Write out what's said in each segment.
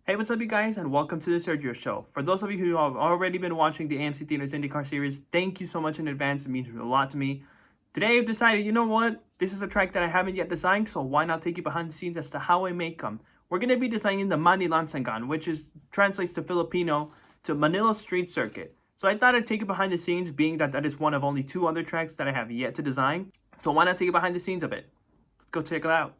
Hey, what's up, you guys, and welcome to the Sergio Show. For those of you who have already been watching the AMC Theaters IndyCar Series, thank you so much in advance. It means a lot to me. Today, I've decided, you know what? This is a track that I haven't yet designed, so why not take you behind the scenes as to how I make them? We're going to be designing the Manilansangan, which translates to Filipino to Manila Street Circuit. So I thought I'd take you behind the scenes, being that is one of only two other tracks that I have yet to design. So why not take you behind the scenes of it? Let's go check it out.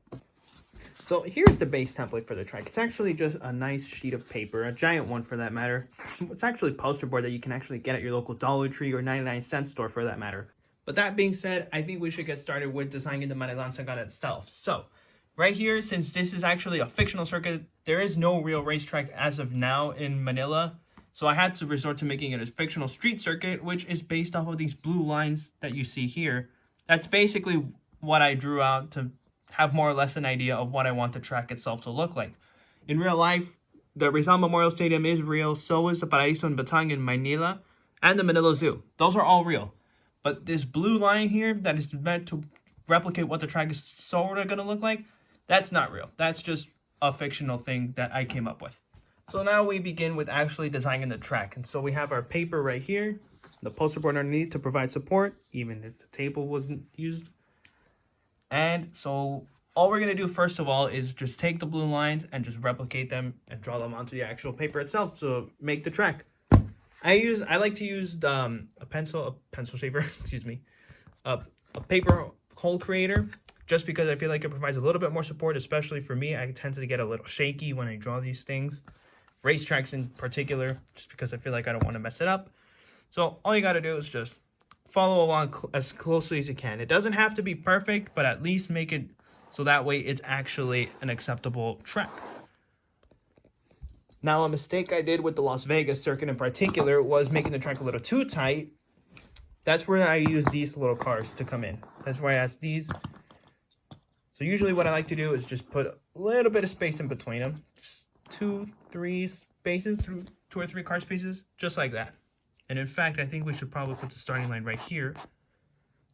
So here's the base template for the track. It's actually just a nice sheet of paper, a giant one for that matter. It's actually poster board that you can actually get at your local Dollar Tree or 99-cent store for that matter. But that being said, I think we should get started with designing the Manilansangan itself. So right here, since this is actually a fictional circuit, there is no real racetrack as of now in Manila. So I had to resort to making it a fictional street circuit, which is based off of these blue lines that you see here. That's basically what I drew out to have more or less an idea of what I want the track itself to look like. In real life, the Rizal Memorial Stadium is real, so is the Paraiso and Batang in Manila, and the Manila Zoo. Those are all real. But this blue line here that is meant to replicate what the track is sort of going to look like, that's not real. That's just a fictional thing that I came up with. So now we begin with actually designing the track. And so we have our paper right here, the poster board underneath to provide support, even if the table wasn't used. And so all we're going to do first of all is just take the blue lines and just replicate them and draw them onto the actual paper itself to make the track. I like to use a pencil shaver, excuse me, a paper hole creator, just because I feel like it provides a little bit more support, especially for me. I tend to get a little shaky when I draw these things, racetracks in particular, just because I feel like I don't want to mess it up. So all you got to do is just follow along as closely as you can. It doesn't have to be perfect, but at least make it so that way it's actually an acceptable track. Now, a mistake I did with the Las Vegas circuit in particular was making the track a little too tight. That's where I use these little cars to come in. That's where I ask these. So usually what I like to do is just put a little bit of space in between them. Just 2-3 spaces, 2 or 3 car spaces, just like that. And in fact, I think we should probably put the starting line right here.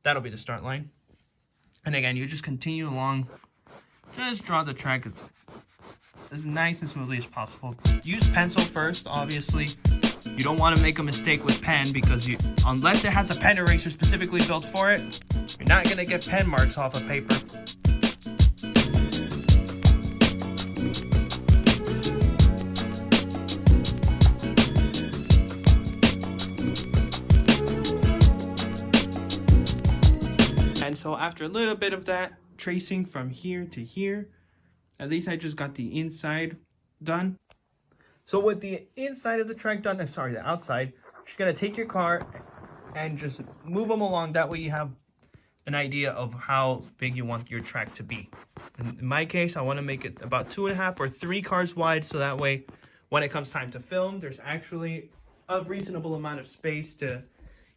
That'll be the start line. And again, you just continue along. Just draw the track as nice and smoothly as possible. Use pencil first, obviously. You don't want to make a mistake with pen because unless it has a pen eraser specifically built for it, you're not going to get pen marks off of paper. And so after a little bit of that tracing from here to here, at least I just got the inside done. So with the inside of the track done, the outside, you're just going to take your car and just move them along. That way you have an idea of how big you want your track to be. In my case, I want to make it about 2.5 or 3 cars wide. So that way, when it comes time to film, there's actually a reasonable amount of space to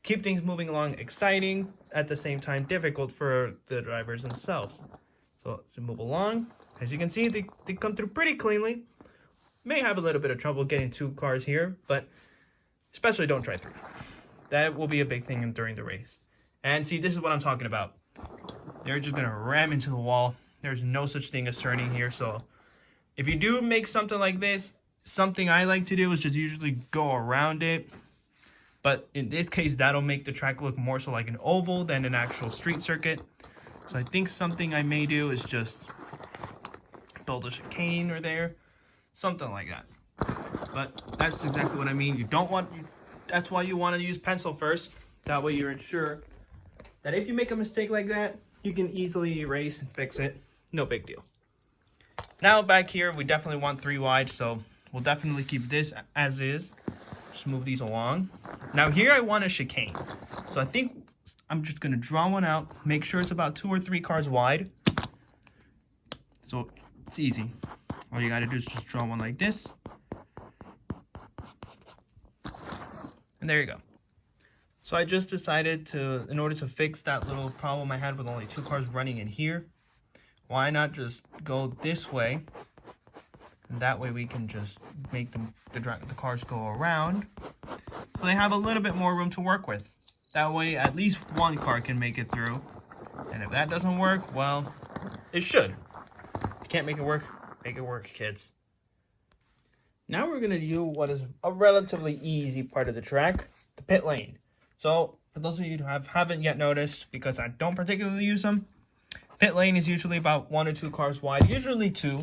keep things moving along, exciting, at the same time difficult for the drivers themselves. So to move along, as you can see, they come through pretty cleanly. May have a little bit of trouble getting 2 cars here, but especially don't try 3. That will be a big thing during the race. And see, this is what I'm talking about. They're just going to ram into the wall. There's no such thing as turning here. So if you do make something like this, something I like to do is just usually go around it. But in this case, that'll make the track look more so like an oval than an actual street circuit. So I think something I may do is just build a chicane or there, something like that. But that's exactly what I mean. That's why you want to use pencil first. That way you're sure that if you make a mistake like that, you can easily erase and fix it. No big deal. Now back here, we definitely want 3 wide, so we'll definitely keep this as is. Just move these along. Now here I want a chicane. So I think I'm just going to draw one out. Make sure it's about 2 or 3 cars wide. So it's easy. All you got to do is just draw one like this. And there you go. So I just decided to, in order to fix that little problem I had with only 2 cars running in here, why not just go this way? And that way we can just make the cars go around. So they have a little bit more room to work with. That way at least 1 car can make it through. And if that doesn't work, well, it should. If you can't make it work, kids. Now we're going to do what is a relatively easy part of the track, the pit lane. So for those of you who haven't yet noticed, because I don't particularly use them, pit lane is usually about 1 or 2 cars wide, usually 2,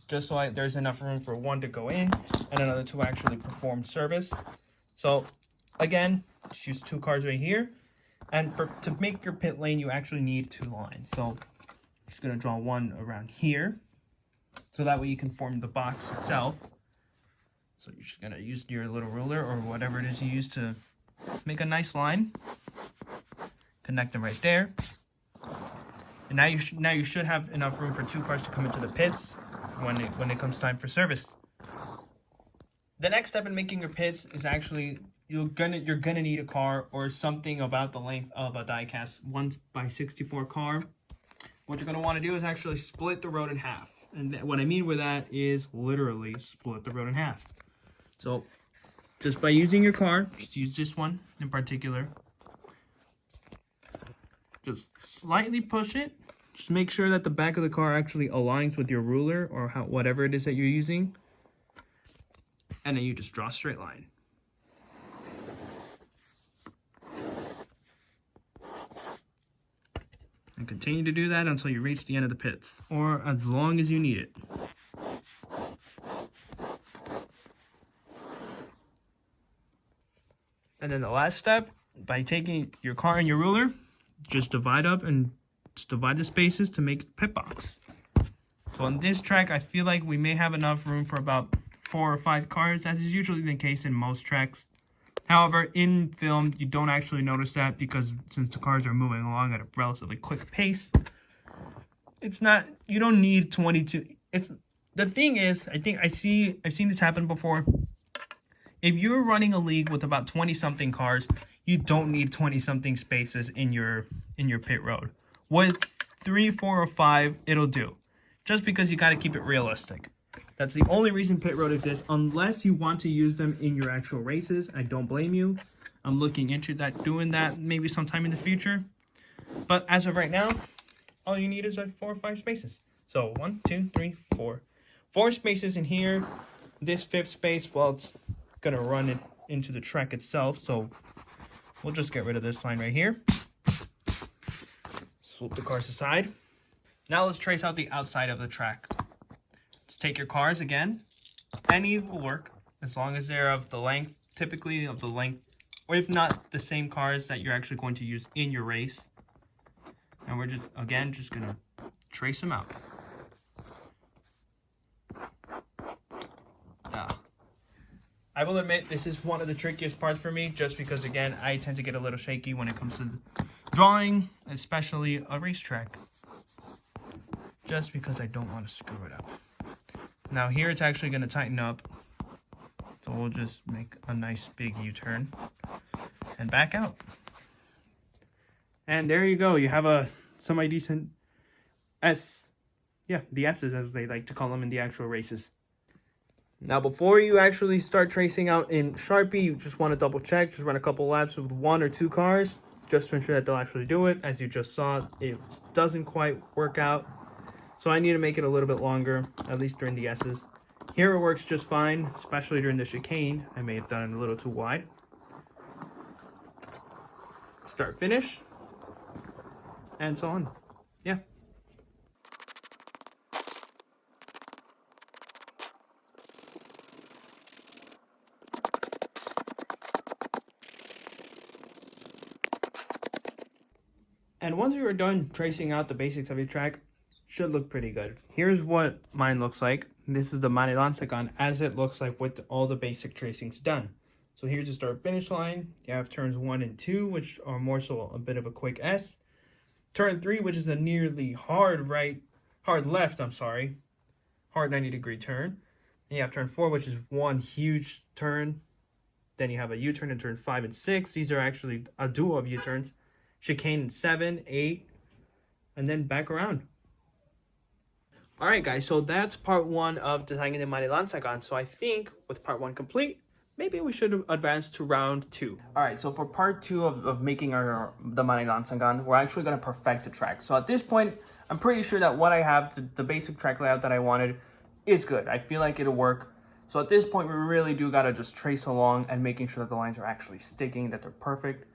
just so there's enough room for one to go in and another to actually perform service. So again, just use 2 cars right here. And to make your pit lane, you actually need 2 lines. So I'm just going to draw one around here, so that way you can form the box itself. So you're just going to use your little ruler or whatever it is you use to make a nice line. Connect them right there. And now you should have enough room for 2 cars to come into the pits when it comes time for service. The next step in making your pits is actually you're gonna need a car or something about the length of a diecast 1x64 car. What you're gonna want to do is actually split the road in half. And what I mean with that is literally split the road in half. So just by using your car, just use this one in particular. Just slightly push it. Just make sure that the back of the car actually aligns with your ruler or whatever it is that you're using. And then you just draw a straight line. And continue to do that until you reach the end of the pits, or as long as you need it. And then the last step, by taking your car and your ruler, just divide up and just divide the spaces to make a pit box. So on this track, I feel like we may have enough room for about 4 or 5 cars, as is usually the case in most tracks. However, in film, you don't actually notice that because since the cars are moving along at a relatively quick pace, you don't need 22. The thing is, I think I've seen this happen before. If you're running a league with about 20-something cars, you don't need 20-something spaces in your pit road. With 3, 4, or 5, it'll do. Just because you got to keep it realistic. That's the only reason pit road exists, unless you want to use them in your actual races. I don't blame you. I'm looking into doing that maybe sometime in the future. But as of right now, all you need is like 4 or 5 spaces. So 1, 2, 3, 4. 4 spaces in here. This 5th space, well, it's gonna run it into the track itself. So we'll just get rid of this line right here. Swoop the cars aside. Now let's trace out the outside of the track. Take your cars again. Any will work as long as they're of the length, typically of the length, or if not the same cars that you're actually going to use in your race. And we're just gonna trace them out. I will admit this is one of the trickiest parts for me, just because again I tend to get a little shaky when it comes to drawing, especially a racetrack. Just because I don't want to screw it up. Now here it's actually going to tighten up, so we'll just make a nice big U-turn and back out. And there you go, you have a semi-decent S, yeah, the S's as they like to call them in the actual races. Now before you actually start tracing out in Sharpie, you just want to double check, just run a couple laps with 1 or 2 cars, just to ensure that they'll actually do it. As you just saw, it doesn't quite work out. So I need to make it a little bit longer, at least during the S's. Here it works just fine, especially during the chicane. I may have done it a little too wide. Start, finish, and so on. Yeah. And once you are done tracing out the basics of your track, should look pretty good. Here's what mine looks like. This is the Manilansangan as it looks like with all the basic tracings done. So here's the start finish line. You have turns 1 and 2, which are more so a bit of a quick S. Turn 3, which is a nearly hard left, hard 90-degree turn. Then you have turn 4, which is one huge turn. Then you have a U-turn in turn 5 and 6. These are actually a duo of U-turns. Chicane in 7, 8, and then back around. Alright guys, so that's part 1 of designing the Manilansangan. So I think with part 1 complete, maybe we should advance to round 2. Alright, so for part 2 of making the Manilansangan, we're actually going to perfect the track. So at this point, I'm pretty sure that what I have, the basic track layout that I wanted, is good. I feel like it'll work. So at this point, we really do gotta just trace along and making sure that the lines are actually sticking, that they're perfect,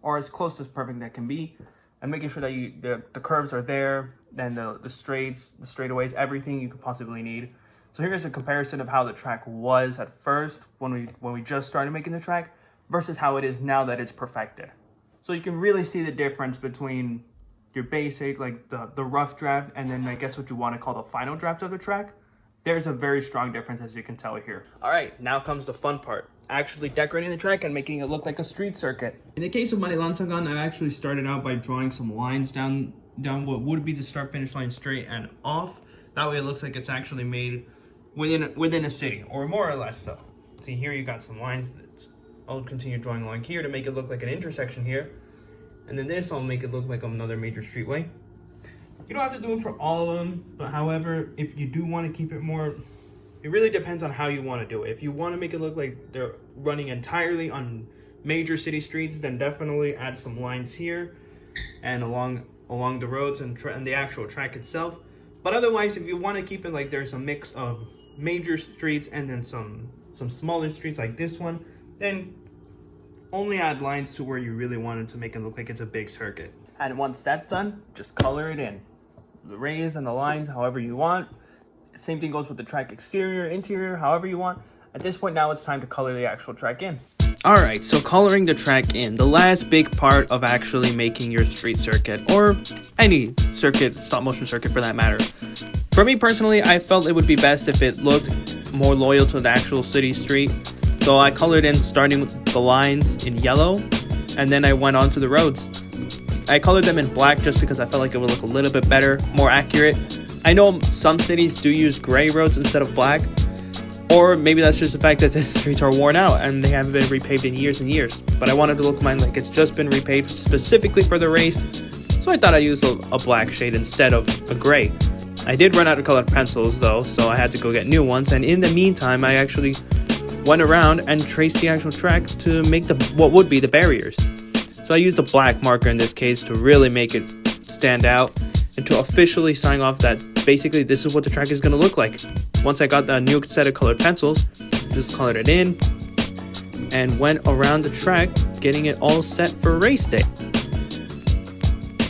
or as close to as perfect that can be, and making sure that the curves are there, then the straights, the straightaways, everything you could possibly need. So here's a comparison of how the track was at first when we just started making the track versus how it is now that it's perfected. So you can really see the difference between your basic, like the rough draft, and then I guess what you want to call the final draft of the track. There's a very strong difference, as you can tell here. All right, now comes the fun part. Actually decorating the track and making it look like a street circuit. In the case of Manilansangan, I actually started out by drawing some lines down what would be the start-finish line straight and off. That way it looks like it's actually made within a city, or more or less so. See, here you got some lines. I'll continue drawing along here to make it look like an intersection here. And then this, I'll make it look like another major streetway. You don't have to do it for all of them, but however, if you do want to keep it more, it really depends on how you want to do it. If you want to make it look like they're running entirely on major city streets, then definitely add some lines here and along the roads and the actual track itself. But otherwise, if you want to keep it like there's a mix of major streets and then some smaller streets like this one, then only add lines to where you really wanted to make it look like it's a big circuit. And once that's done, just color it in. The rays and the lines, however you want. Same thing goes with the track exterior, interior, however you want. At this point now, it's time to color the actual track in. Alright, so coloring the track in, the last big part of actually making your street circuit, or any circuit, stop motion circuit for that matter. For me personally, I felt it would be best if it looked more loyal to the actual city street. So I colored in starting with the lines in yellow, and then I went on to the roads. I colored them in black just because I felt like it would look a little bit better, more accurate. I know some cities do use gray roads instead of black, or maybe that's just the fact that the streets are worn out and they haven't been repaved in years and years. But I wanted to look mine like it's just been repaved specifically for the race, so I thought I'd use a black shade instead of a gray. I did run out of colored pencils though, so I had to go get new ones, and in the meantime I actually went around and traced the actual track to make what would be the barriers. So I used a black marker in this case to really make it stand out and to officially sign off that basically this is what the track is going to look like. Once I got the new set of colored pencils, just colored it in and went around the track getting it all set for race day.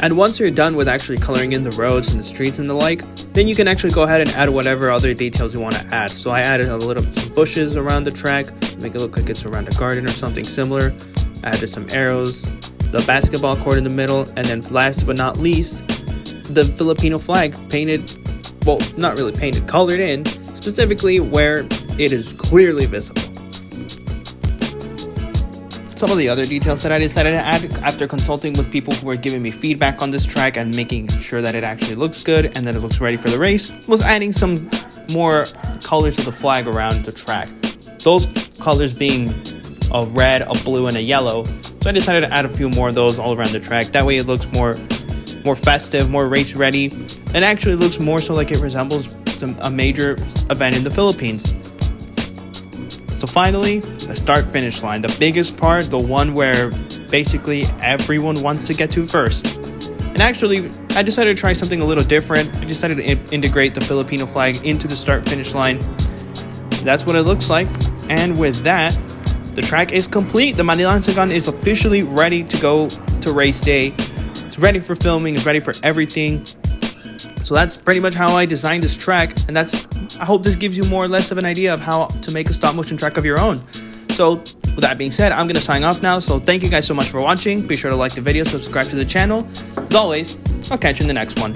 And once you're done with actually coloring in the roads and the streets and the like, then you can actually go ahead and add whatever other details you want to add. So I added some bushes around the track, make it look like it's around a garden or something similar. Added some arrows, the basketball court in the middle, and then last but not least, the Filipino flag painted, well, not really painted, colored in, specifically where it is clearly visible. Some of the other details that I decided to add after consulting with people who were giving me feedback on this track and making sure that it actually looks good and that it looks ready for the race was adding some more colors of the flag around the track. Those colors being a red, a blue, and a yellow. So I decided to add a few more of those all around the track. That way it looks more festive, more race ready, and actually looks more so like it resembles a major event in the Philippines. So finally, the start-finish line, the biggest part, the one where basically everyone wants to get to first. And actually, I decided to try something a little different. I decided to integrate the Filipino flag into the start-finish line. That's what it looks like. And with that, the track is complete. The Manilansangan is officially ready to go to race day. It's ready for filming. It's ready for everything. So that's pretty much how I designed this track. And I hope this gives you more or less of an idea of how to make a stop motion track of your own. So with that being said, I'm going to sign off now. So thank you guys so much for watching. Be sure to like the video, subscribe to the channel. As always, I'll catch you in the next one.